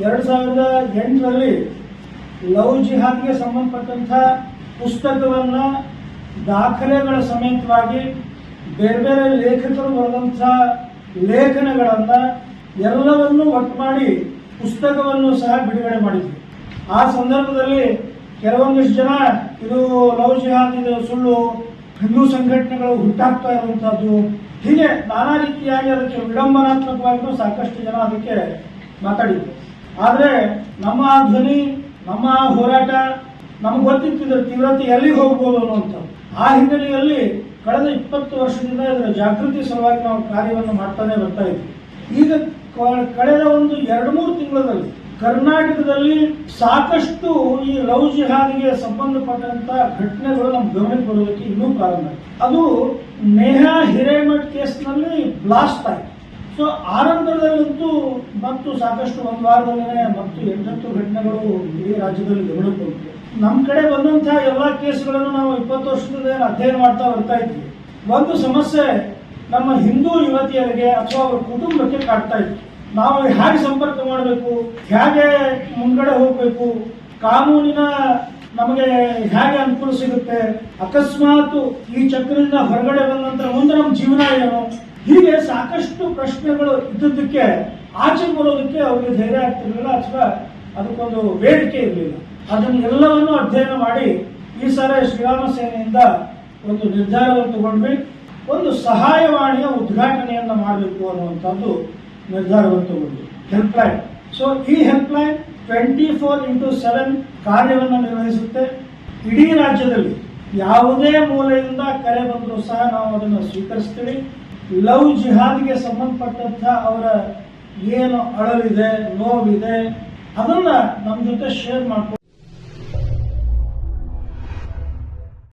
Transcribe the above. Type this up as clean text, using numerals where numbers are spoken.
2008ರಲ್ಲಿ love ಜಿಹಾದ್ಗೆ ಸಂಬಂಧಪಟ್ಟಂಥ ಪುಸ್ತಕವನ್ನು ದಾಖಲೆಗಳ ಸಮೇತವಾಗಿ ಬೇರೆ ಬೇರೆ ಲೇಖಕರು ಬರೆದಂಥ ಲೇಖನಗಳನ್ನು ಎಲ್ಲವನ್ನೂ ಒಟ್ಟು ಮಾಡಿ ಪುಸ್ತಕವನ್ನು ಸಹ ಬಿಡುಗಡೆ ಮಾಡಿದ್ವಿ. ಆ ಸಂದರ್ಭದಲ್ಲಿ ಕೆಲವೊಂದಿಷ್ಟು ಜನ ಇದು ಲವ್ ಜಿಹಾದ್, ಇದು ಸುಳ್ಳು, ಹಿಂದೂ ಸಂಘಟನೆಗಳು ಹುಟ್ಟಾಗ್ತಾ ಇರುವಂತಹದ್ದು, ಹೀಗೆ ನಾನಾ ರೀತಿಯಾಗಿ ಅದಕ್ಕೆ ವಿಡಂಬನಾತ್ಮಕವಾಗಿಯೂ ಸಾಕಷ್ಟು ಜನ ಅದಕ್ಕೆ ಮಾತಾಡಿದ್ರು. ಆದರೆ ನಮ್ಮ ಧ್ವನಿ, ನಮ್ಮ ಹೋರಾಟ ನಮ್ಗೆ ಗೊತ್ತಿತ್ತಿದ್ರೆ ತೀವ್ರತೆ ಎಲ್ಲಿಗೆ ಹೋಗ್ಬೋದು ಅನ್ನುವಂಥದ್ದು. ಆ ಹಿನ್ನೆಲೆಯಲ್ಲಿ ಕಳೆದ 20 ವರ್ಷದಿಂದ ಇದರ ಜಾಗೃತಿ ಸಲುವಾಗಿ ನಾವು ಕಾರ್ಯವನ್ನು ಮಾಡ್ತಾನೆ ಬರ್ತಾ ಇದ್ವಿ. ಈಗ ಕಳೆದ ಒಂದು 2-3 ತಿಂಗಳಲ್ಲಿ ಕರ್ನಾಟಕದಲ್ಲಿ ಸಾಕಷ್ಟು ಈ ಲವ್ ಜಿಹಾದ್ಗೆ ಸಂಬಂಧಪಟ್ಟಂತ ಘಟನೆಗಳು ನಮ್ಮ ಗಮನಕ್ಕೆ ಬರೋದಕ್ಕೆ ಇನ್ನೂ ಪ್ರಾರಂಭ ಆಯಿತು. ಅದು ನೇಹಾ ಹಿರೇಮಠ್ ಕೇಸ್ನಲ್ಲಿ ಬ್ಲಾಸ್ಟ್ ಆಯಿತು. ಸೊ ಆರಂಭದಲ್ಲಂತೂ ಮತ್ತು ಸಾಕಷ್ಟು ಒಂದು ವಾರದಲ್ಲೇ ಮತ್ತು 8 ಘಟನೆಗಳು ಇಡೀ ರಾಜ್ಯದಲ್ಲಿ ಗಮನಕ್ಕೆ ಬಂತು. ನಮ್ಮ ಕಡೆ ಬಂದಂತಹ ಎಲ್ಲ ಕೇಸ್ಗಳನ್ನು ನಾವು 20 ವರ್ಷದಿಂದ ಅಧ್ಯಯನ ಮಾಡ್ತಾ ಬರ್ತಾ ಇದ್ವಿ. ಒಂದು ಸಮಸ್ಯೆ ನಮ್ಮ ಹಿಂದೂ ಯುವತಿಯರಿಗೆ ಅಥವಾ ಅವರ ಕುಟುಂಬಕ್ಕೆ ಕಾಡ್ತಾ ಇತ್ತು. ನಾವು ಹೇಗೆ ಸಂಪರ್ಕ ಮಾಡಬೇಕು, ಹೇಗೆ ಮುಂದ್ಗಡೆ ಹೋಗಬೇಕು, ಕಾನೂನಿನ ನಮಗೆ ಹೇಗೆ ಅನುಕೂಲ ಸಿಗುತ್ತೆ, ಅಕಸ್ಮಾತ್ ಈ ಚಕ್ರದಿಂದ ಹೊರಗಡೆ ಬಂದ ನಂತರ ಮುಂದೆ ನಮ್ಮ ಜೀವನ ಏನು, ಹೀಗೆ ಸಾಕಷ್ಟು ಪ್ರಶ್ನೆಗಳು ಇದ್ದದ್ದಕ್ಕೆ ಆಚೆ ಬರೋದಕ್ಕೆ ಅವರಿಗೆ ಧೈರ್ಯ ಆಗ್ತಿರ್ಲಿಲ್ಲ ಅಥವಾ ಅದಕ್ಕೊಂದು ಬೇಡಿಕೆ ಇರಲಿಲ್ಲ. ಅದನ್ನು ಎಲ್ಲವನ್ನೂ ಅಧ್ಯಯನ ಮಾಡಿ ಈ ಸಾರಿ ಶ್ರೀರಾಮ ಸೇನೆಯಿಂದ ಒಂದು ನಿರ್ಧಾರವನ್ನು ತಗೊಂಡ್ವಿ. ಒಂದು ಸಹಾಯವಾಣಿಯ ಉದ್ಘಾಟನೆಯನ್ನು ಮಾಡಬೇಕು ಅನ್ನುವಂಥದ್ದು ನಿರ್ಧಾರವನ್ನು ತಗೊಂಡ್ವಿ. ಹೆಲ್ಪ್ಲೈನ್. ಸೊ ಈ ಹೆಲ್ಪ್ಲೈನ್ 24x7 ಕಾರ್ಯವನ್ನು ನಿರ್ವಹಿಸುತ್ತೆ. ಇಡೀ ರಾಜ್ಯದಲ್ಲಿ ಯಾವುದೇ ಮೂಲೆಯಿಂದ ಕರೆ ಬಂದರೂ ಸಹ ನಾವು ಅದನ್ನು ಸ್ವೀಕರಿಸ್ತೀವಿ. ಲವ್ ಜಿಹಾದ್ಗೆ ಸಂಬಂಧಪಟ್ಟಂಥ ಅವರ ಏನು ಅಳಲಿದೆ, ನೋವಿದೆ, ಅದನ್ನ ನಮ್ಮ ಜೊತೆ ಶೇರ್ ಮಾಡ್ಕೊಂಡು